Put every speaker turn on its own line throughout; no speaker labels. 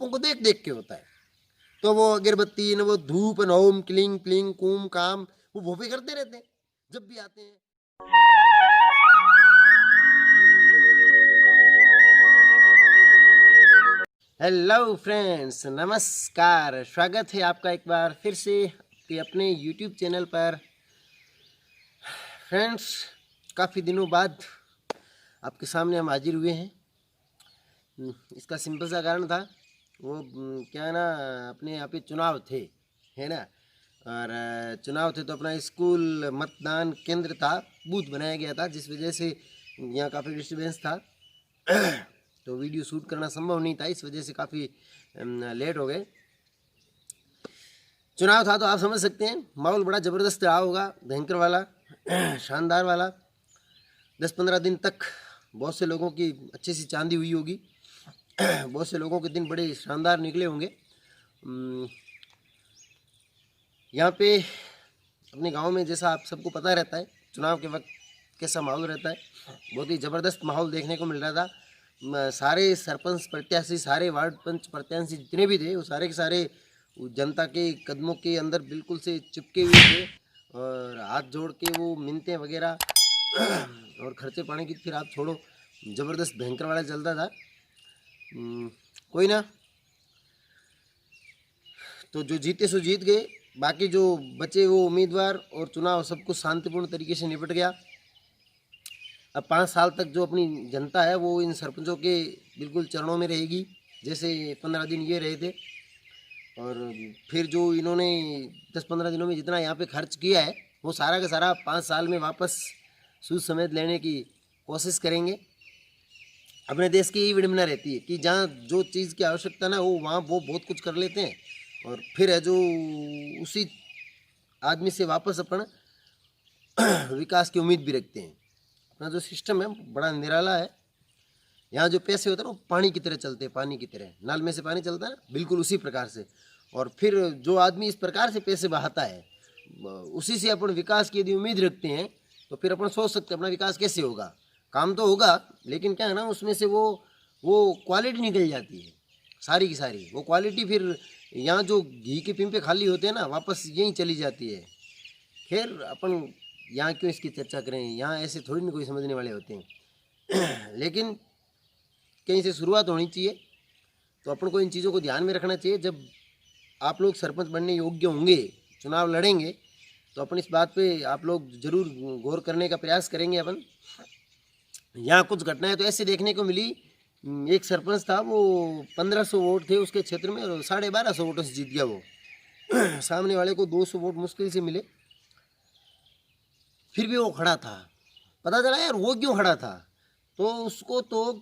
रूपों को देख देख के होता है। तो वो अगरबत्ती न वो धूप न ओम क्लिंग प्लिंग कुम काम वो भोपे करते रहते हैं जब भी आते हैं। हेलो फ्रेंड्स, नमस्कार। स्वागत है आपका एक बार फिर से अपने यूट्यूब चैनल पर। फ्रेंड्स, काफ़ी दिनों बाद आपके सामने हम हाजिर हुए हैं। इसका सिंपल सा कारण था, वो क्या है ना, अपने यहाँ पे चुनाव थे, है ना। और चुनाव थे तो अपना स्कूल मतदान केंद्र था, बूथ बनाया गया था, जिस वजह से यहाँ काफ़ी डिस्टर्बेंस था। तो वीडियो शूट करना संभव नहीं था, इस वजह से काफ़ी लेट हो गए। चुनाव था तो आप समझ सकते हैं माहौल बड़ा ज़बरदस्त रहा होगा, भयंकर वाला, शानदार वाला। 10-15 दिन तक बहुत से लोगों की अच्छी सी चांदी हुई होगी। बहुत से लोगों के दिन बड़े शानदार निकले होंगे। यहाँ पे अपने गांव में जैसा आप सबको पता रहता है, चुनाव के वक्त कैसा माहौल रहता है। बहुत ही ज़बरदस्त माहौल देखने को मिल रहा था। सारे सरपंच प्रत्याशी, सारे वार्ड पंच प्रत्याशी जितने भी थे, वो सारे के सारे जनता के कदमों के अंदर बिल्कुल से चिपके हुए थे और हाथ जोड़ के वो मिन्नतें वगैरह और खर्चे पानी की फिर आप छोड़ो, ज़बरदस्त भयंकर वाला चलता था। कोई ना, तो जो जीते सो जीत गए, बाकी जो बचे वो उम्मीदवार और चुनाव सब कुछ शांतिपूर्ण तरीके से निपट गया। अब 5 साल तक जो अपनी जनता है वो इन सरपंचों के बिल्कुल चरणों में रहेगी, जैसे 15 दिन ये रहे थे। और फिर जो इन्होंने 10-15 दिनों में जितना यहाँ पे खर्च किया है, वो सारा का सारा 5 साल में वापस सूद समेत लेने की कोशिश करेंगे। अपने देश की यही विडंबना रहती है कि जहाँ जो चीज़ की आवश्यकता ना हो, वहाँ वो बहुत कुछ कर लेते हैं और फिर है जो उसी आदमी से वापस अपन विकास की उम्मीद भी रखते हैं। अपना जो सिस्टम है बड़ा निराला है। यहाँ जो पैसे होते हैं ना, वो पानी की तरह चलते हैं, पानी की तरह नाल में से पानी चलता है ना, बिल्कुल उसी प्रकार से। और फिर जो आदमी इस प्रकार से पैसे बहाता है, उसी से अपन विकास की यदि उम्मीद रखते हैं तो फिर अपन सोच सकते हैं अपना विकास कैसे होगा। काम तो होगा, लेकिन क्या है ना, उसमें से वो क्वालिटी निकल जाती है सारी की सारी। वो क्वालिटी फिर यहाँ जो घी के पिंपे खाली होते हैं ना, वापस यहीं चली जाती है। खैर, अपन यहाँ क्यों इसकी चर्चा करें, यहाँ ऐसे थोड़ी ना कोई समझने वाले होते हैं। लेकिन कहीं से शुरुआत होनी चाहिए, तो अपन को इन चीज़ों को ध्यान में रखना चाहिए। जब आप लोग सरपंच बनने योग्य होंगे, चुनाव लड़ेंगे, तो अपन इस बात पे आप लोग ज़रूर गौर करने का प्रयास करेंगे। अपन यहाँ कुछ घटनाएं तो ऐसे देखने को मिली। एक सरपंच था, वो 1500 वोट थे उसके क्षेत्र में और 1250 वोटों से जीत गया वो। सामने वाले को 200 वोट मुश्किल से मिले, फिर भी वो खड़ा था। पता चला यार वो क्यों खड़ा था, तो उसको तो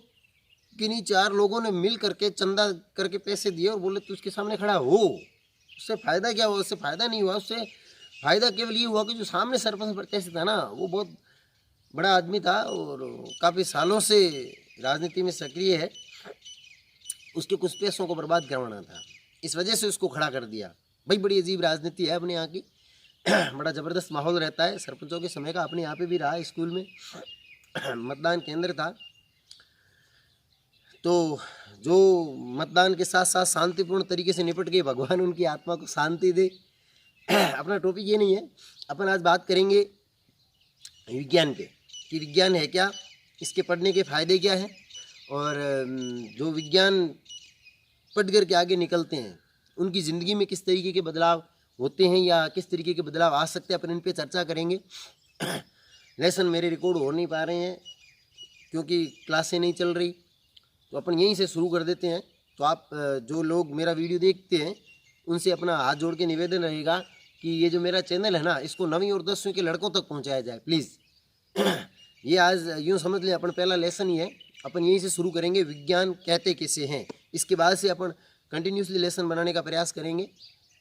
किन्हीं 4 लोगों ने मिल करके चंदा करके पैसे दिए और बोले तू उसके सामने खड़ा हो। उससे फ़ायदा क्या हुआ? उससे फ़ायदा नहीं हुआ। उससे फ़ायदा केवल ये हुआ कि जो सामने सरपंच प्रत्याशी था ना, वो बहुत बड़ा आदमी था और काफ़ी सालों से राजनीति में सक्रिय है। उसके कुछ पैसों को बर्बाद करवाना था, इस वजह से उसको खड़ा कर दिया। भाई बड़ी अजीब राजनीति है अपने यहाँ की। बड़ा ज़बरदस्त माहौल रहता है सरपंचों के समय का। अपने यहाँ पे भी रहा, स्कूल में मतदान केंद्र था, तो जो मतदान के साथ साथ शांतिपूर्ण तरीके से निपट गए, भगवान उनकी आत्मा को शांति दे। अपना टॉपिक ये नहीं है। अपन आज बात करेंगे विज्ञान पे, कि विज्ञान है क्या, इसके पढ़ने के फ़ायदे क्या हैं, और जो विज्ञान पढ़ कर के आगे निकलते हैं उनकी ज़िंदगी में किस तरीके के बदलाव होते हैं या किस तरीके के बदलाव आ सकते हैं, अपन इन पे चर्चा करेंगे। लेसन मेरे रिकॉर्ड हो नहीं पा रहे हैं क्योंकि क्लासें नहीं चल रही, तो अपन यहीं से शुरू कर देते हैं। तो आप जो लोग मेरा वीडियो देखते हैं उनसे अपना हाथ जोड़ के निवेदन रहेगा कि ये जो मेरा चैनल है ना, इसको 9वीं और 10वीं के लड़कों तक पहुंचाया जाए प्लीज़। ये आज यूँ समझ लें अपन पहला लेसन ही है। अपन यहीं से शुरू करेंगे, विज्ञान कहते कैसे हैं, इसके बाद से अपन कंटिन्यूसली लेसन बनाने का प्रयास करेंगे।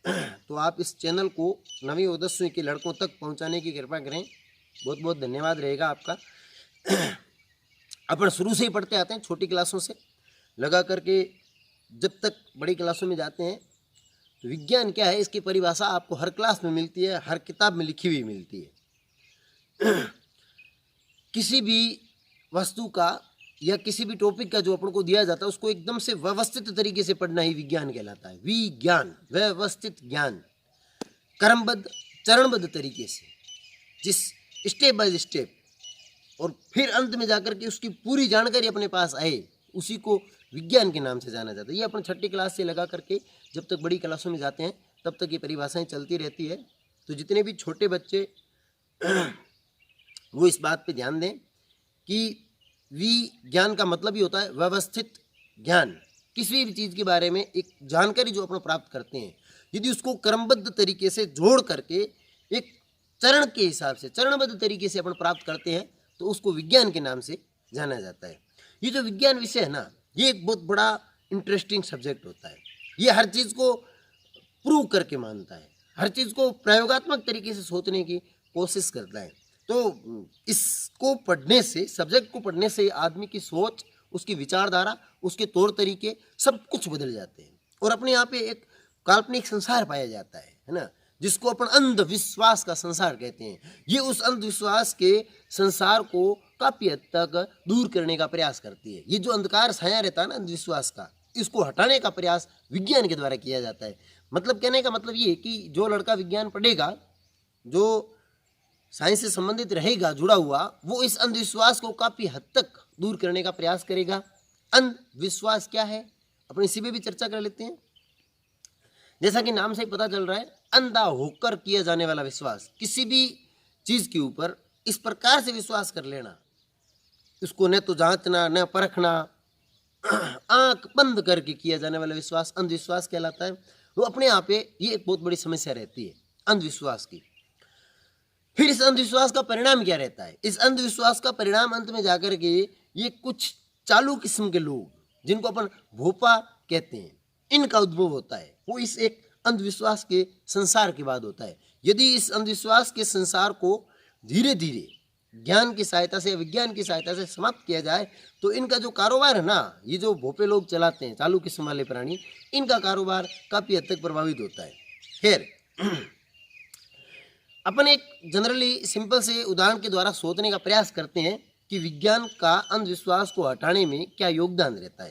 तो आप इस चैनल को 9वीं और 10वीं के लड़कों तक पहुँचाने की कृपा करें, बहुत बहुत धन्यवाद रहेगा आपका। अपन शुरू से ही पढ़ते आते हैं, छोटी क्लासों से लगा करके जब तक बड़ी क्लासों में जाते हैं। तो विज्ञान क्या है, इसकी परिभाषा आपको हर क्लास में मिलती है, हर किताब में लिखी हुई मिलती है। किसी भी वस्तु का या किसी भी टॉपिक का जो अपन को दिया जाता है उसको एकदम से व्यवस्थित तरीके से पढ़ना ही विज्ञान कहलाता है। विज्ञान, व्यवस्थित ज्ञान, क्रमबद्ध चरणबद्ध तरीके से, जिस स्टेप बाय स्टेप, और फिर अंत में जाकर के उसकी पूरी जानकारी अपने पास आए, उसी को विज्ञान के नाम से जाना जाता है। ये अपन छठी क्लास से लगा करके जब तक बड़ी क्लासों में जाते हैं तब तक ये परिभाषाएं चलती रहती है। तो जितने भी छोटे बच्चे वो इस बात पे ध्यान दें कि विज्ञान का मतलब ही होता है व्यवस्थित ज्ञान। किसी भी चीज़ के बारे में एक जानकारी जो अपन प्राप्त करते हैं, यदि उसको क्रमबद्ध तरीके से जोड़ करके एक चरण के हिसाब से चरणबद्ध तरीके से अपन प्राप्त करते हैं तो उसको विज्ञान के नाम से जाना जाता है। ये जो विज्ञान विषय है ना, ये एक बहुत बड़ा इंटरेस्टिंग सब्जेक्ट होता है। ये हर चीज़ को प्रूव करके मानता है, हर चीज़ को प्रयोगात्मक तरीके से सोचने की कोशिश करता है। तो इसको पढ़ने से, सब्जेक्ट को पढ़ने से आदमी की सोच, उसकी विचारधारा, उसके तौर तरीके सब कुछ बदल जाते हैं और अपने यहाँ पे एक काल्पनिक संसार पाया जाता है ना, जिसको अपन अंधविश्वास का संसार कहते हैं। ये उस अंधविश्वास के संसार को काफ़ी हद तक दूर करने का प्रयास करती है। ये जो अंधकार छाया रहता है ना अंधविश्वास का, इसको हटाने का प्रयास विज्ञान के द्वारा किया जाता है। मतलब कहने का मतलब ये है कि जो लड़का विज्ञान पढ़ेगा, जो साइंस से संबंधित रहेगा जुड़ा हुआ, वो इस अंधविश्वास को काफ़ी हद तक दूर करने का प्रयास करेगा। अंधविश्वास क्या है, अपने इसी पे भी चर्चा कर लेते हैं। जैसा कि नाम से ही पता चल रहा है, अंधा होकर किया जाने वाला विश्वास, किसी भी चीज़ के ऊपर इस प्रकार से विश्वास कर लेना, उसको न तो जांचना न परखना, आंख बंद करके किया जाने वाला विश्वास अंधविश्वास कहलाता है। वो अपने आप पे ये एक बहुत बड़ी समस्या रहती है अंधविश्वास की। फिर इस अंधविश्वास का परिणाम क्या रहता है? इस अंधविश्वास का परिणाम अंत में जाकर के ये कुछ चालू किस्म के लोग, जिनको अपन भोपा कहते हैं, इनका उद्भव होता है। वो इस एक अंधविश्वास के संसार के बाद होता है। यदि इस अंधविश्वास के संसार को धीरे धीरे ज्ञान की सहायता से, विज्ञान की सहायता से समाप्त किया जाए तो इनका जो कारोबार है ना, ये जो भोपे लोग चलाते हैं, चालू किस्म वाले प्राणी, इनका कारोबार काफ़ी हद तक प्रभावित होता है। खैर, अपन एक जनरली सिंपल से उदाहरण के द्वारा सोचने का प्रयास करते हैं कि विज्ञान का अंधविश्वास को हटाने में क्या योगदान रहता है।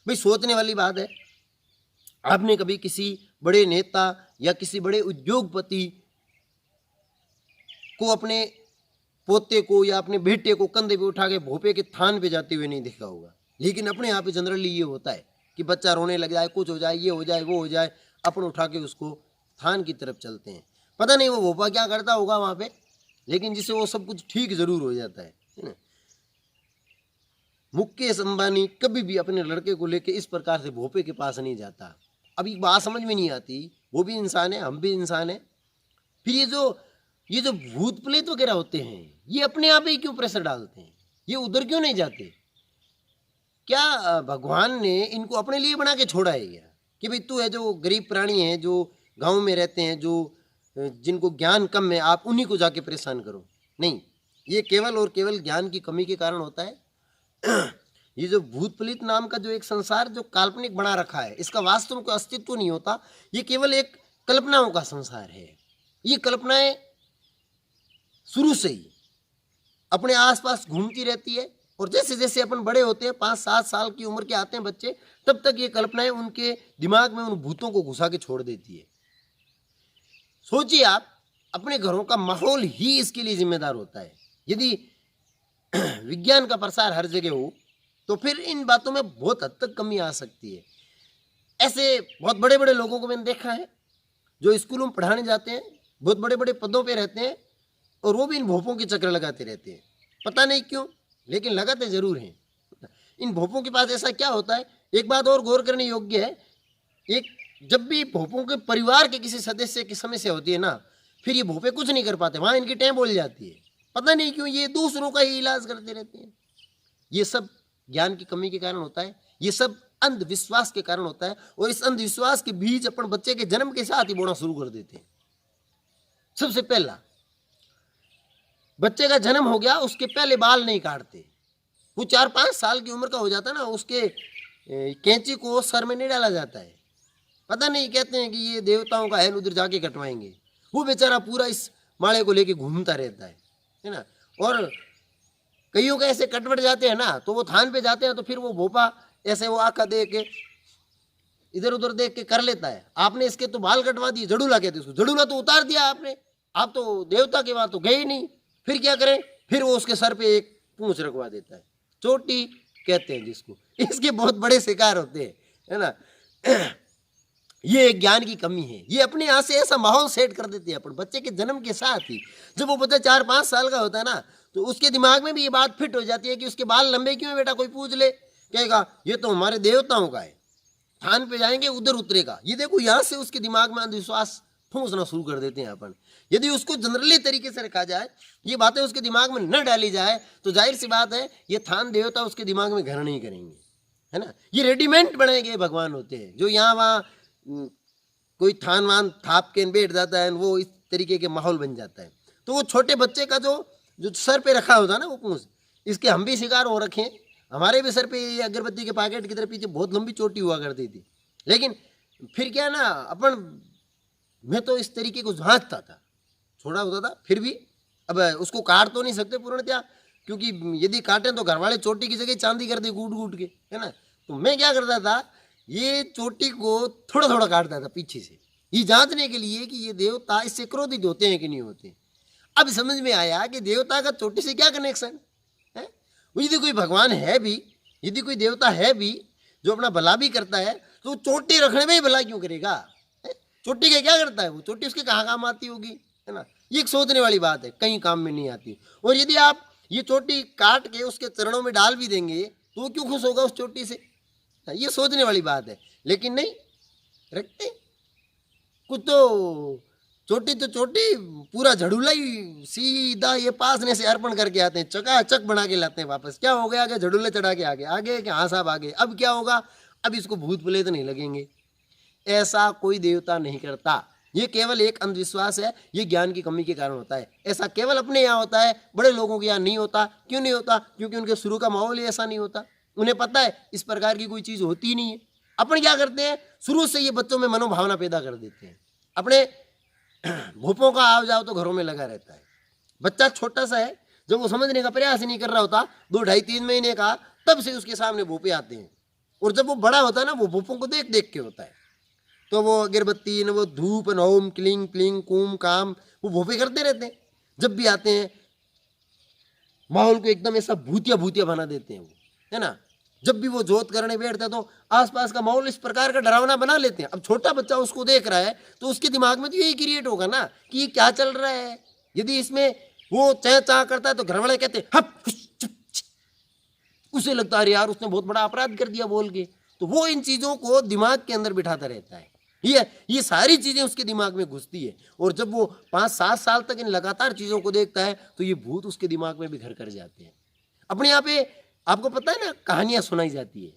भाई सोचने वाली बात है, आपने कभी किसी बड़े नेता या किसी बड़े उद्योगपति को अपने पोते को या अपने बेटे को कंधे पे उठा के भोपे के थान पे जाते हुए नहीं देखा होगा। लेकिन अपने यहाँ पे जनरली ये होता है कि बच्चा रोने लग जाए, कुछ हो जाए, ये हो जाए, वो हो जाए, अपन उठा के उसको थान की तरफ चलते हैं। पता नहीं वो भोपा क्या करता होगा वहाँ पे, लेकिन जिससे वो सब कुछ ठीक जरूर हो जाता है ना। मुकेश अंबानी कभी भी अपने लड़के को लेके इस प्रकार से भोपे के पास नहीं जाता। अभी बात समझ में नहीं आती, वो भी इंसान है, हम भी इंसान है। फिर ये जो भूत प्रेत वगैरह होते हैं, ये अपने आप ही क्यों प्रेशर डालते हैं? ये उधर क्यों नहीं जाते? क्या भगवान ने इनको अपने लिए बना के छोड़ा है क्या कि भाई तू है जो गरीब प्राणी है, जो गांव में रहते हैं, जो जिनको ज्ञान कम है, आप उन्हीं को जाके परेशान करो? नहीं, ये केवल और केवल ज्ञान की कमी के कारण होता है। ये जो भूत प्रेत नाम का जो एक संसार जो काल्पनिक बना रखा है, इसका वास्तव में कोई अस्तित्व नहीं होता। ये केवल एक कल्पनाओं का संसार है। ये कल्पनाएं शुरू से ही अपने आसपास घूमती रहती है और जैसे जैसे अपन बड़े होते हैं, 5-7 साल की उम्र के आते हैं बच्चे, तब तक ये कल्पनाएं उनके दिमाग में उन भूतों को घुसा के छोड़ देती है। सोचिए आप, अपने घरों का माहौल ही इसके लिए जिम्मेदार होता है। यदि विज्ञान का प्रसार हर जगह हो तो फिर इन बातों में बहुत हद तक कमी आ सकती है। ऐसे बहुत बड़े बड़े लोगों को मैंने देखा है जो स्कूलों में पढ़ाने जाते हैं, बहुत बड़े बड़े पदों पे रहते हैं और वो भी इन भोपों के चक्कर लगाते रहते हैं। पता नहीं क्यों, लेकिन लगाते जरूर हैं। इन भोपों के पास ऐसा क्या होता है? एक बात और गौर करने योग्य है, जब भी भोपों के परिवार के किसी सदस्य की समस्या होती है ना, फिर ये भोपे कुछ नहीं कर पाते, वहाँ इनकी टें बोल जाती है। पता नहीं क्यों, ये दूसरों का ही इलाज करते रहते हैं। ये सब ज्ञान की कमी के कारण होता है, ये सब अंधविश्वास के कारण होता है। और इस अंधविश्वास के बीज अपन बच्चे के जन्म के साथ ही बोना शुरू कर देते हैं। सबसे पहला, बच्चे का जन्म हो गया, उसके पहले बाल नहीं काटते। वो 4-5 साल की उम्र का हो जाता है ना, उसके कैंची को सर में नहीं डाला जाता है। पता नहीं, कहते हैं कि ये देवताओं का है, उधर जाके कटवाएंगे। वो बेचारा पूरा इस माले को लेके घूमता रहता है ना। और कईयों के ऐसे कटवट जाते हैं ना, तो वो थान पे जाते हैं तो फिर वो भोपा ऐसे वो आंखा दे के इधर उधर देख के कर लेता है। आपने इसके तो बाल कटवा दिए, जड़ूला कहते हैं उसको, जड़ूला तो उतार दिया आपने, आप तो देवता के वहां तो गए ही नहीं, फिर क्या करें? फिर वो उसके सर पे एक पूंछ रखवा देता है, चोटी कहते हैं जिसको। इसके बहुत बड़े शिकार होते हैं, है ना। ये एक ज्ञान की कमी है। ये अपने यहाँ से ऐसा माहौल सेट कर देते हैं अपन बच्चे के जन्म के साथ ही। जब वो बच्चा 4-5 साल का होता है ना, तो उसके दिमाग में भी ये बात फिट हो जाती है कि उसके बाल लंबे क्यों है बेटा, कोई पूछ ले, कहेगा ये तो हमारे देवताओं का है, थान पे जाएंगे उधर उतरेगा। ये देखो, यहाँ से उसके दिमाग में अंधविश्वास ठूंसना शुरू कर देते हैं अपन। यदि उसको जनरली तरीके से रखा जाए, ये बातें उसके दिमाग में न डाली जाए, तो जाहिर सी बात है ये थान देवता उसके दिमाग में घर नहीं करेंगे, है ना। ये रेडीमेड बनाए गए भगवान होते हैं, जो यहाँ वहाँ कोई थान वान थाप के बैठ जाता है, वो इस तरीके के माहौल बन जाता है। तो वो छोटे बच्चे का जो सर पे रखा होता है ना वो पूंछ, इसके हम भी शिकार हो रखे हैं। हमारे भी सर पे ये अगरबत्ती के पैकेट की तरह पीछे बहुत लंबी चोटी हुआ करती थी। लेकिन फिर क्या ना, मैं तो इस तरीके को जांचता था, छोड़ा होता था, फिर भी अब उसको काट तो नहीं सकते पूर्णतया, क्योंकि यदि काटें तो घर वाले चोटी की जगह चांदी कर दे कूट कूट के, है ना। तो मैं क्या करता था, ये चोटी को थोड़ा थोड़ा काटता था पीछे से, ये जांचने के लिए कि ये देवता इससे क्रोधित होते हैं कि नहीं होते। अब समझ में आया कि देवता का चोटी से क्या कनेक्शन है। यदि कोई भगवान है भी, यदि कोई देवता है भी जो अपना भला भी करता है, तो चोटी रखने में ही भला क्यों करेगा? चोटी का क्या करता है वो? चोटी उसके कहाँ काम आती होगी, है ना। ये एक सोचने वाली बात है, कहीं काम में नहीं आती। और यदि आप ये चोटी काट के उसके चरणों में डाल भी देंगे तो वो क्यों खुश होगा उस चोटी से? ये सोचने वाली बात है। लेकिन नहीं रखते कुछ, तो चोटी पूरा झड़ूला ही सीधा ये पासने से अर्पण करके आते हैं, चकाचक बना के लाते हैं वापस। क्या हो गया कि झड़ूले चढ़ा के आगे कि हाँ साहब आगे, अब क्या होगा, अब इसको भूत प्रेत नहीं लगेंगे। ऐसा कोई देवता नहीं करता, ये केवल एक अंधविश्वास है, ये ज्ञान की कमी के कारण होता है। ऐसा केवल अपने यहाँ होता है, बड़े लोगों के यहाँ नहीं होता। क्यों नहीं होता? क्योंकि उनके शुरू का माहौल ही ऐसा नहीं होता, उन्हें पता है इस प्रकार की कोई चीज़ होती ही नहीं है। अपन क्या करते हैं, शुरू से ये बच्चों में मनोभावना पैदा कर देते हैं। अपने भूपों का आओ जाओ तो घरों में लगा रहता है। बच्चा छोटा सा है, जब वो समझने का प्रयास ही नहीं कर रहा होता, 2, 2.5, 3 महीने का, तब से उसके सामने भूपे आते हैं। और जब वो बड़ा होता है ना, वो भूपों को देख देख के होता है। तो वो अगरबत्ती न वो धूप न ओम क्लिंग प्लिंग कुम काम वो भोपे करते रहते हैं। जब भी आते हैं माहौल को एकदम ऐसा भूतिया भूतिया बना देते हैं वो, है ना। जब भी वो जोत करने बैठता है तो आसपास का माहौल इस प्रकार का डरावना बना लेते हैं। अब छोटा बच्चा उसको देख रहा है तो उसके दिमाग में तो यही क्रिएट होगा ना कि ये क्या चल रहा है। यदि इसमें वो चाह चाह करता है तो घर वाले कहते हैं हप, उसे लगता है यार उसने बहुत बड़ा अपराध कर दिया बोल के, तो वो इन चीज़ों को दिमाग के अंदर बिठाता रहता है। ये सारी चीज़ें उसके दिमाग में घुसती है, और जब वो 5-7 साल तक इन लगातार चीज़ों को देखता है तो ये भूत उसके दिमाग में भी घर कर जाते हैं। अपने यहाँ पे आपको पता है ना, कहानियाँ सुनाई जाती है,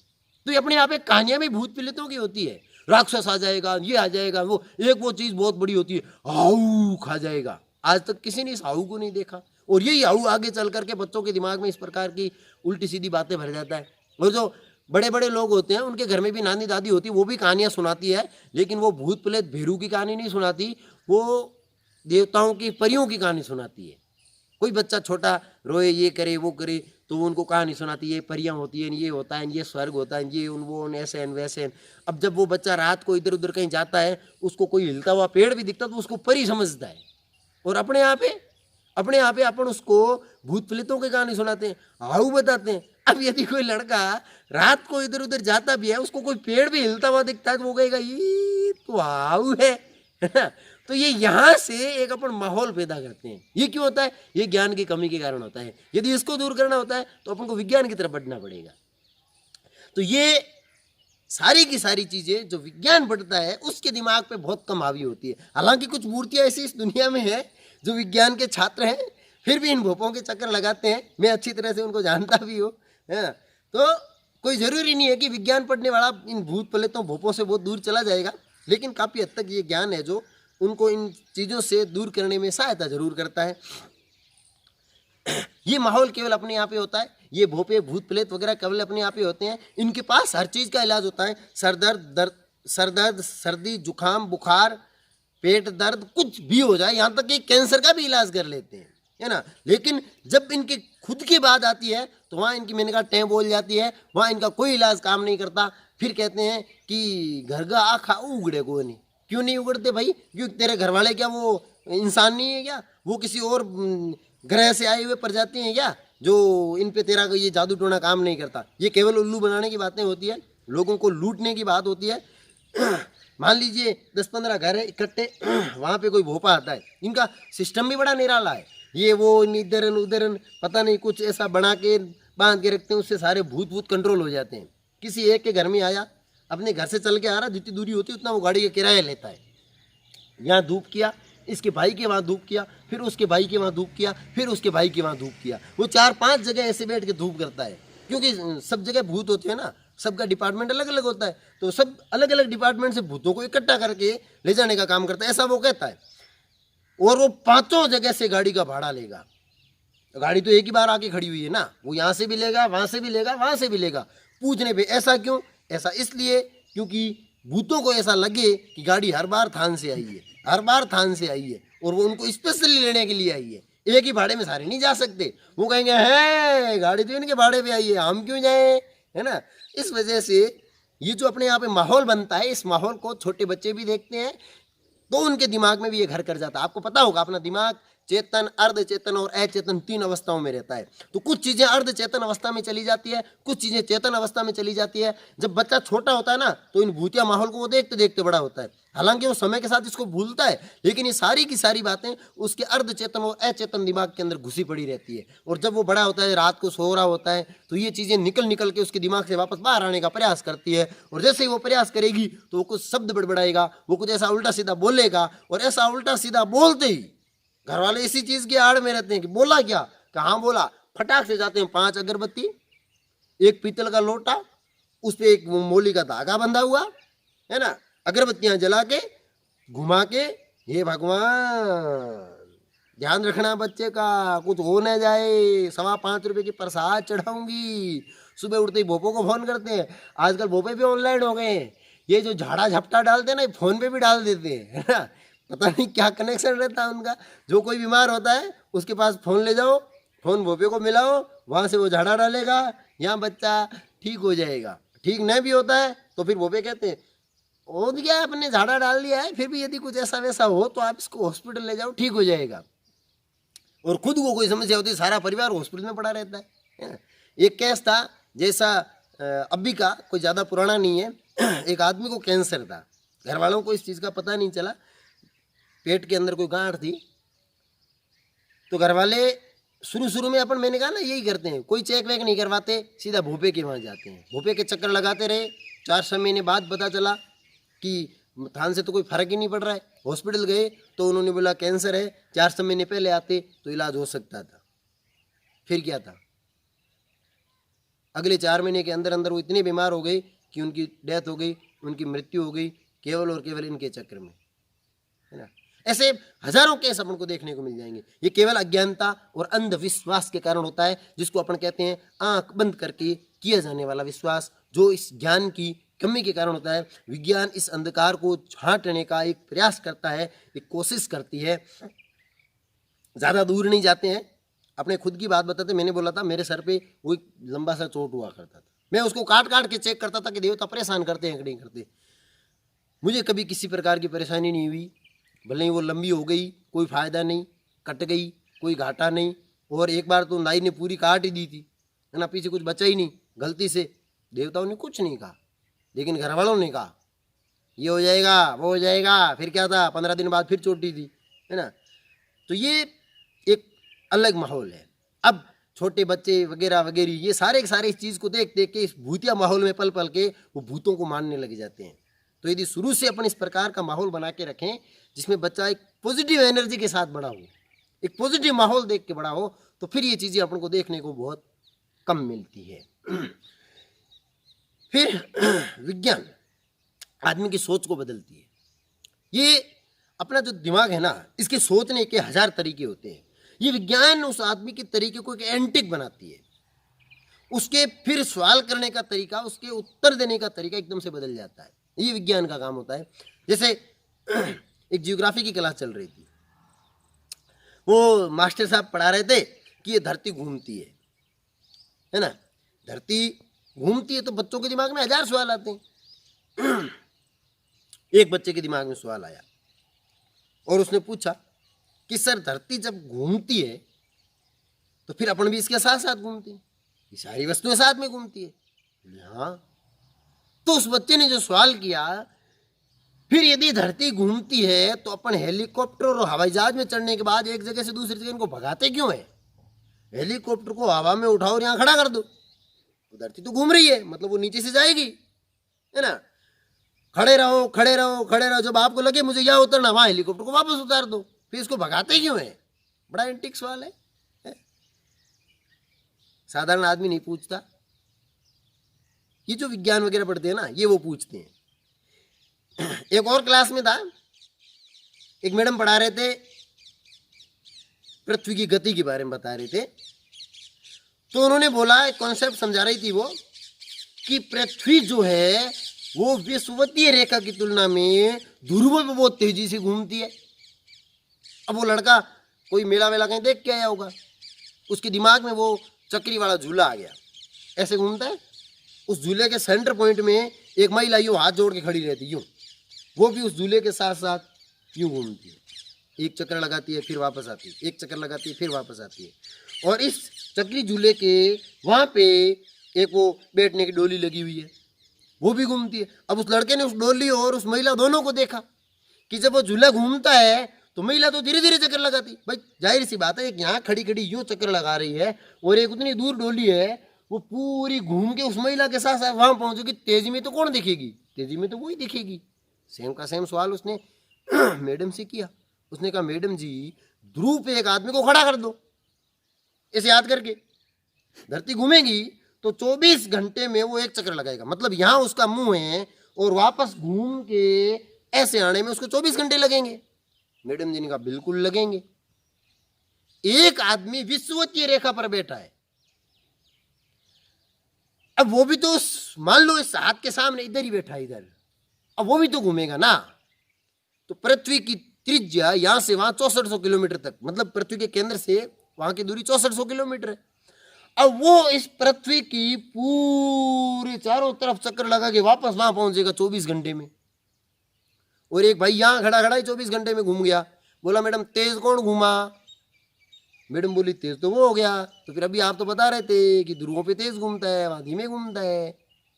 तो ये अपने यहाँ पे कहानियाँ भी भूत पीड़ितों की होती है। राक्षस आ जाएगा, ये आ जाएगा, वो चीज़ बहुत बड़ी होती है, हाउ खा जाएगा। आज तक किसी ने इस हाउ को नहीं देखा, और यही हाउ आगे चल करके बच्चों के दिमाग में इस प्रकार की उल्टी सीधी बातें भर जाता है। और जो बड़े बड़े लोग होते हैं उनके घर में भी नानी दादी होती है, वो भी कहानियाँ सुनाती है, लेकिन वो भूत प्रेत भेरू की कहानी नहीं सुनाती, वो देवताओं की परियों की कहानी सुनाती है। कोई बच्चा छोटा रोए, ये करे वो करे, तो वो उनको कहानी सुनाती है, परियां होती हैं, ये होता है, ये स्वर्ग होता है, ये वो ऐसे वैसे। अब जब वो बच्चा रात को इधर उधर कहीं जाता है, उसको कोई हिलता हुआ पेड़ भी दिखता तो उसको परी समझता है। और अपने यहाँ पे अपन उसको भूत प्रेतों की कहानी सुनाते हैं, हाउ बताते हैं। अब यदि कोई लड़का रात को इधर उधर जाता भी है, उसको कोई पेड़ भी हिलता हुआ दिखता है तो वो कहेगा ये तो हाउ है ना। तो ये यहाँ से एक अपन माहौल पैदा करते हैं। ये क्यों होता है? ये ज्ञान की कमी के कारण होता है। यदि इसको दूर करना होता है तो अपन को विज्ञान की तरफ बढ़ना पड़ेगा। तो ये सारी की सारी चीजें जो विज्ञान बढ़ता है उसके दिमाग पे बहुत कम हावी होती है। हालांकि कुछ मूर्तियां ऐसी इस दुनिया में है जो विज्ञान के छात्र हैं, फिर भी इन भोपों के चक्कर लगाते हैं। मैं अच्छी तरह से उनको जानता भी हूँ, है। तो कोई ज़रूरी नहीं है कि विज्ञान पढ़ने वाला इन भूत प्रेतों भोपों से बहुत दूर चला जाएगा, लेकिन काफ़ी हद तक ये ज्ञान है जो उनको इन चीज़ों से दूर करने में सहायता जरूर करता है। ये माहौल केवल अपने यहाँ पे होता है। ये भोपे भूत प्रेत वगैरह केवल अपने यहाँ पे होते हैं। इनके पास हर चीज़ का इलाज होता है। सर दर्द, सर्दी, जुकाम, बुखार, पेट दर्द, कुछ भी हो जाए, यहाँ तक कि कैंसर का भी इलाज कर लेते हैं। है ना। लेकिन जब इनके खुद की बात आती है तो वहाँ इनकी मैंने कहा टें बोल जाती है, वहाँ इनका कोई इलाज काम नहीं करता। फिर कहते हैं कि घर का आखा उगड़े को नहीं। क्यों नहीं उगड़ते भाई? क्योंकि तेरे घर वाले क्या वो इंसान नहीं है क्या? वो किसी और ग्रह से आए हुए प्रजाति हैं क्या, जो इन पे तेरा ये जादू टोना काम नहीं करता? ये केवल उल्लू बनाने की बातें होती है, लोगों को लूटने की बात होती है। मान लीजिए 10-15 घर है इकट्ठे, वहाँ पे कोई भोपा आता है, इनका सिस्टम भी बड़ा निराला है। ये वो इधरन उधरन पता नहीं कुछ ऐसा बना के बांध के रखते हैं, उससे सारे भूत भूत कंट्रोल हो जाते हैं। किसी एक के घर में आया, अपने घर से चल के आ रहा, जितनी दूरी होती है उतना वो गाड़ी का किराया लेता है। यहाँ धूप किया, इसके भाई के वहाँ धूप किया, फिर उसके भाई के वहाँ धूप किया, फिर उसके भाई के वहाँ धूप किया। वो 4-5 जगह ऐसे बैठ के धूप करता है, क्योंकि सब जगह भूत होते हैं ना, सबका डिपार्टमेंट अलग अलग होता है, तो सब अलग अलग डिपार्टमेंट से भूतों को इकट्ठा करके ले जाने का काम करता है, ऐसा वो कहता है। और वो 5 जगह से गाड़ी का भाड़ा लेगा। गाड़ी तो एक ही बार आके खड़ी हुई है ना, वो यहाँ से भी लेगा, वहाँ से भी लेगा, वहाँ से भी लेगा। पूछने पे ऐसा क्यों? ऐसा इसलिए क्योंकि भूतों को ऐसा लगे कि गाड़ी हर बार थान से आई है, हर बार थान से आई है, और वो उनको स्पेशली लेने के लिए आई है। एक ही भाड़े में सारे नहीं जा सकते। वो कहेंगे है गाड़ी तो इनके भाड़े पे आई है, हम क्यों जाए, है ना। इस वजह से ये जो अपने यहाँ पे माहौल बनता है, इस माहौल को छोटे बच्चे भी देखते हैं तो उनके दिमाग में भी ये घर कर जाता है। आपको पता होगा अपना दिमाग चेतन, अर्धचेतन और अचेतन 3 अवस्थाओं में रहता है। तो कुछ चीजें अर्धचेतन अवस्था में चली जाती है, कुछ चीजें चेतन अवस्था में चली जाती है। जब बच्चा छोटा होता है ना, तो इन भूतिया माहौल को वो देखते देखते बड़ा होता है। हालांकि वो समय के साथ इसको भूलता है, लेकिन ये सारी की सारी बातें उसके अर्धचेतन और अचेतन दिमाग के अंदर घुसी पड़ी रहती है। और जब वो बड़ा होता है, रात को सो रहा होता है, तो ये चीजें निकल निकल के उसके दिमाग से वापस बाहर आने का प्रयास करती है। और जैसे ही वो प्रयास करेगी तो वो कुछ शब्द बड़बड़ाएगा, वो कुछ ऐसा उल्टा सीधा बोलेगा, और ऐसा उल्टा सीधा बोलते ही घर वाले इसी चीज की आड़ में रहते हैं कि बोला क्या, कहाँ बोला। फटाक से जाते हैं 5 अगरबत्ती, एक पीतल का लोटा, उस पे एक मोली का धागा बंधा हुआ है ना, अगरबत्तियां जला के घुमा के, हे भगवान ध्यान रखना बच्चे का, कुछ हो न जाए, 5.25 रुपए की प्रसाद चढ़ाऊंगी। सुबह उठते ही भोपो को फोन करते हैं। आजकल भोपे भी ऑनलाइन हो गए हैं। ये जो झाड़ा झपटा डालते हैं ना, फोन पे भी डाल देते हैं, है ना। पता नहीं क्या कनेक्शन रहता है उनका। जो कोई बीमार होता है उसके पास फ़ोन ले जाओ, फ़ोन भोपे को मिलाओ, वहाँ से वो झाड़ा डालेगा, यहाँ बच्चा ठीक हो जाएगा। ठीक नहीं भी होता है तो फिर भोपे कहते हैं हो गया, आपने झाड़ा डाल दिया है, फिर भी यदि कुछ ऐसा वैसा हो तो आप इसको हॉस्पिटल ले जाओ, ठीक हो जाएगा। और खुद को कोई समस्या होती है, सारा परिवार हॉस्पिटल में पड़ा रहता है ना। एक केस था जैसा अभी का, कोई ज़्यादा पुराना नहीं है। एक आदमी को कैंसर था, घर वालों को इस चीज़ का पता नहीं चला, पेट के अंदर कोई गांठ थी। तो घर वाले शुरू में अपन, मैंने कहा ना, यही करते हैं, कोई चेक वेक नहीं करवाते, सीधा भोपे के वहाँ जाते हैं। भोपे के चक्कर लगाते रहे। 4-6 महीने बाद पता चला कि थान से तो कोई फर्क ही नहीं पड़ रहा है। हॉस्पिटल गए तो उन्होंने बोला कैंसर है, 4-6 महीने पहले आते तो इलाज हो सकता था। फिर क्या था, अगले 4 महीने के अंदर अंदर वो इतने बीमार हो गए कि उनकी डेथ हो गई, उनकी मृत्यु हो गई, केवल और केवल इनके चक्कर में, है ना। ऐसे हजारों केस अपन को देखने को मिल जाएंगे। ये केवल अज्ञानता और अंधविश्वास के कारण होता है, जिसको अपन कहते हैं आंख बंद करके किया जाने वाला विश्वास, जो इस ज्ञान की कमी के कारण होता है। विज्ञान इस अंधकार को छांटने का एक प्रयास करता है, एक कोशिश करती है। ज़्यादा दूर नहीं जाते हैं, अपने खुद की बात बताते। मैंने बोला था मेरे सर पे वो एक लंबा सा चोट हुआ करता था, मैं उसको काट काट के चेक करता था कि देवता परेशान करते हैं कि नहीं करते। मुझे कभी किसी प्रकार की परेशानी नहीं हुई, भले ही वो लंबी हो गई, कोई फ़ायदा नहीं, कट गई, कोई घाटा नहीं। और एक बार तो नाई ने पूरी काट ही दी थी, है ना, पीछे कुछ बचा ही नहीं गलती से। देवताओं ने कुछ नहीं कहा, लेकिन घर वालों ने कहा ये हो जाएगा, वो हो जाएगा। फिर क्या था, 15 दिन बाद फिर चोटी थी, है ना। तो ये एक अलग माहौल है। अब छोटे बच्चे वगैरह वगैरह ये सारे के सारे इस चीज़ को देख देख के, इस भूतिया माहौल में पल पल के वो भूतों को मानने लग जाते हैं। तो यदि शुरू से अपन इस प्रकार का माहौल बना के रखें जिसमें बच्चा एक पॉजिटिव एनर्जी के साथ बड़ा हो, एक पॉजिटिव माहौल देख के बड़ा हो, तो फिर ये चीज़ें अपन को देखने को बहुत कम मिलती है। फिर विज्ञान आदमी की सोच को बदलती है। ये अपना जो दिमाग है ना, इसके सोचने के 1000 तरीके होते हैं। ये विज्ञान उस आदमी के तरीके को एक एंटिक बनाती है। उसके फिर सवाल करने का तरीका, उसके उत्तर देने का तरीका एकदम से बदल जाता है। ये विज्ञान का काम होता है। जैसे एक जियोग्राफी की क्लास चल रही थी, वो मास्टर साहब पढ़ा रहे थे कि ये धरती घूमती है ना, धरती घूमती है, तो बच्चों के दिमाग में 1000 सवाल आते हैं। एक बच्चे के दिमाग में सवाल आया और उसने पूछा कि सर धरती जब घूमती है तो फिर अपन भी इसके साथ साथ घूमती है, ये सारी वस्तुएं साथ में घूमती है। हाँ, तो उस बच्चे ने जो सवाल किया, फिर यदि धरती घूमती है तो अपन हेलीकॉप्टर और हवाई जहाज में चढ़ने के बाद एक जगह से दूसरी जगह इनको भगाते क्यों है? हेलीकॉप्टर को हवा में उठाओ और यहाँ खड़ा कर दो, तो धरती तो घूम रही है, मतलब वो नीचे से जाएगी, है ना। खड़े रहो खड़े रहो खड़े रहो, जब आपको लगे मुझे यहाँ उतरना, वहां हेलीकॉप्टर को वापस उतार दो, फिर इसको भगाते क्यों है? बड़ा एंटिक सवाल है। साधारण आदमी नहीं पूछता, ये जो विज्ञान वगैरह पढ़ते हैं ना, ये वो पूछते हैं। एक और क्लास में था, एक मैडम पढ़ा रहे थे, पृथ्वी की गति के बारे में बता रहे थे। तो उन्होंने बोला, एक कॉन्सेप्ट समझा रही थी वो, कि पृथ्वी जो है वो विषुवतीय रेखा की तुलना में ध्रुवों पे बहुत तेजी से घूमती है। अब वो लड़का कोई मेला वेला कहीं देख के आया होगा, उसके दिमाग में वो चक्री वाला झूला आ गया, ऐसे घूमता है। उस झूले के सेंटर पॉइंट में एक महिला यूँ हाथ जोड़ के खड़ी रहती, यूँ, वो भी उस झूले के साथ साथ यूँ घूमती है, एक चक्कर लगाती है फिर वापस आती है, एक चक्कर लगाती है फिर वापस आती है। और इस चक्री झूले के वहाँ पे एक वो बैठने की डोली लगी हुई है, वो भी घूमती है। अब उस लड़के ने उस डोली और उस महिला दोनों को देखा कि जब वो झूला घूमता है तो महिला तो धीरे धीरे चक्कर लगाती, भाई जाहिर सी बात है, एक यहाँ खड़ी खड़ी यूँ चक्कर लगा रही है और एक उतनी दूर डोली है, वो पूरी घूम के उस महिला के साथ साथ वहां पहुंचेगी। तेजी में तो कौन दिखेगी? तेजी में तो वही दिखेगी। सेम का सेम सवाल उसने मैडम से किया। उसने कहा, मैडम जी ध्रुव पे एक आदमी को खड़ा कर दो, ऐसे याद करके, धरती घूमेगी तो 24 घंटे में वो एक चक्कर लगाएगा, मतलब यहाँ उसका मुंह है और वापस घूम के ऐसे आने में उसको 24 घंटे लगेंगे। मैडम जी ने कहा, बिल्कुल लगेंगे। एक आदमी विषुवतीय रेखा पर बैठा है, अब वो भी तो मान लो इस हाथ के सामने इधर ही बैठा है इधर, अब वो भी तो घूमेगा ना। तो पृथ्वी की त्रिज्या यहां से वहां 6400 किलोमीटर तक, मतलब पृथ्वी के केंद्र से वहां की दूरी 6400 किलोमीटर है। अब वो इस पृथ्वी की पूरी चारों तरफ चक्कर लगा के वापस वहां पहुंचेगा 24 घंटे में। और एक भाई यहां खड़ा खड़ा ही 24 घंटे में घूम गया। बोला, मैडम तेज कौन घूमा? मैडम बोली, तेज तो वो हो गया। तो फिर अभी आप तो बता रहे थे कि ध्रुवों पे तेज घूमता है, वहां धीमे घूमता है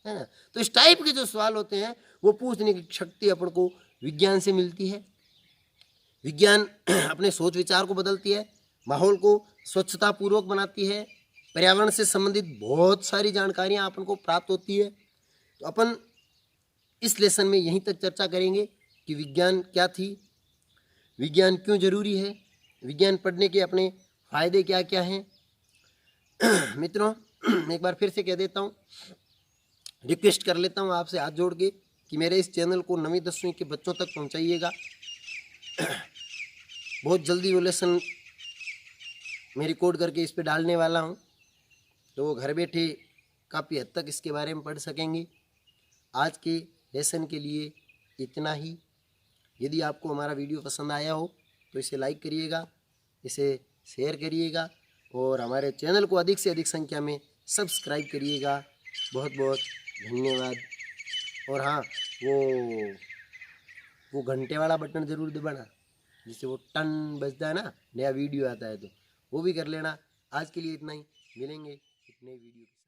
ना। तो इस टाइप के जो सवाल होते हैं वो पूछने की शक्ति अपन को विज्ञान से मिलती है। विज्ञान अपने सोच विचार को बदलती है, माहौल को स्वच्छता पूर्वक बनाती है, पर्यावरण से संबंधित बहुत सारी जानकारियां अपन को प्राप्त होती है। तो अपन इस लेसन में यहीं तक चर्चा करेंगे कि विज्ञान क्या थी, विज्ञान क्यों जरूरी है, विज्ञान पढ़ने के अपने फायदे क्या क्या हैं। मित्रों, एक बार फिर से कह देता हूँ, रिक्वेस्ट कर लेता हूँ आपसे हाथ जोड़ के कि मेरे इस चैनल को 9वीं 10वीं के बच्चों तक पहुँचाइएगा। बहुत जल्दी वो लेसन मैं रिकॉर्ड करके इस पे डालने वाला हूँ, तो वो घर बैठे काफ़ी हद तक इसके बारे में पढ़ सकेंगे। आज के लेसन के लिए इतना ही। यदि आपको हमारा वीडियो पसंद आया हो तो इसे लाइक करिएगा, इसे शेयर करिएगा और हमारे चैनल को अधिक से अधिक संख्या में सब्सक्राइब करिएगा। बहुत बहुत धन्यवाद। और हाँ, वो घंटे वाला बटन ज़रूर दबाना, जिससे वो टन बजता है ना, नया वीडियो आता है तो वो भी कर लेना। आज के लिए इतना ही, मिलेंगे एक नई वीडियो के साथ।